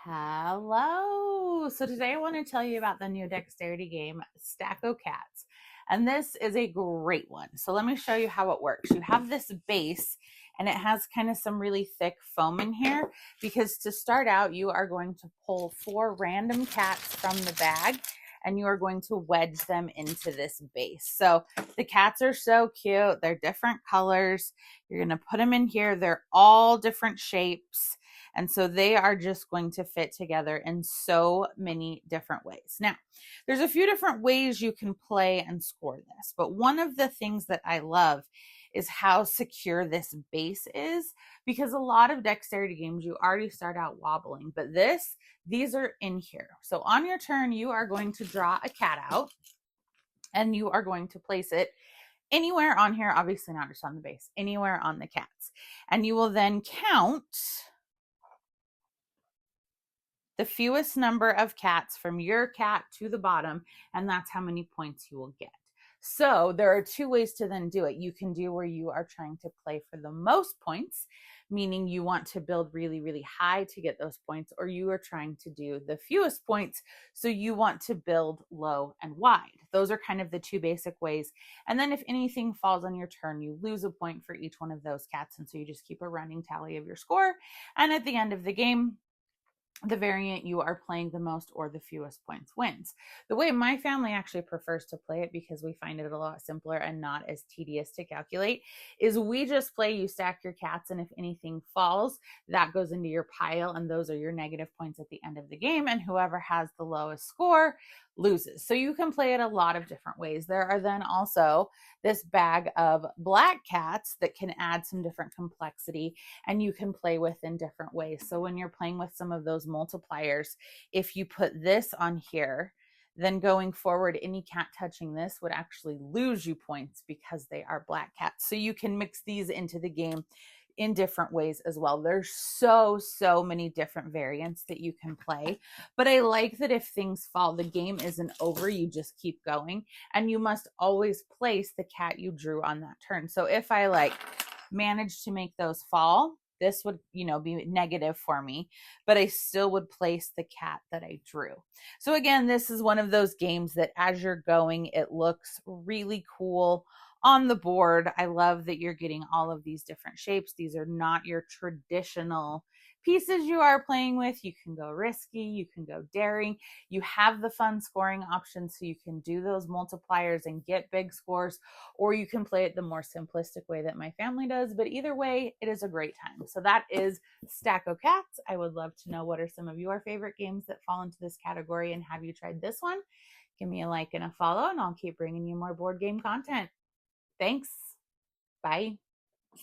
Hello. So today I want to tell you about the new dexterity game, Stacko Cats. And this is a great one. So let me show you how it works. You have this base and it has kind of some really thick foam in here because to start out, you are going to pull 4 random cats from the bag and you are going to wedge them into this base. So the cats are so cute. They're different colors. You're going to put them in here. They're all different shapes. And so they are just going to fit together in so many different ways. Now, there's a few different ways you can play and score this, but one of the things that I love is how secure this base is, because a lot of dexterity games, you already start out wobbling, but these are in here. So on your turn, you are going to draw a cat out and you are going to place it anywhere on here, obviously not just on the base, anywhere on the cats. And you will then count the fewest number of cats from your cat to the bottom, and that's how many points you will get. So there are 2 ways to then do it. You can do where you are trying to play for the most points, meaning you want to build really, really high to get those points, or you are trying to do the fewest points, so you want to build low and wide. Those are kind of the 2 basic ways. And then if anything falls on your turn, you lose a point for each one of those cats, and so you just keep a running tally of your score. And at the end of the game, the variant you are playing the most or the fewest points wins. The way my family actually prefers to play it, because we find it a lot simpler and not as tedious to calculate, is we just play, you stack your cats, and if anything falls, that goes into your pile, and those are your negative points at the end of the game, and whoever has the lowest score loses. So you can play it a lot of different ways. There are then also this bag of black cats that can add some different complexity and you can play with in different ways. So when you're playing with some of those multipliers, if you put this on here, then going forward, any cat touching this would actually lose you points because they are black cats. So you can mix these into the game in different ways as well. There's so many different variants that you can play, but I like that if things fall, the game isn't over, you just keep going, and you must always place the cat you drew on that turn. So if I manage to make those fall, this would, be negative for me, but I still would place the cat that I drew. So again, this is one of those games that as you're going, it looks really cool on the board. I love that you're getting all of these different shapes. These are not your traditional pieces you are playing with. You can go risky, you can go daring. You have the fun scoring options, so you can do those multipliers and get big scores, or you can play it the more simplistic way that my family does. But either way, it is a great time. So that is Stacko Cats. I would love to know, what are some of your favorite games that fall into this category, and have you tried this one? Give me a like and a follow, and I'll keep bringing you more board game content. Thanks. Bye.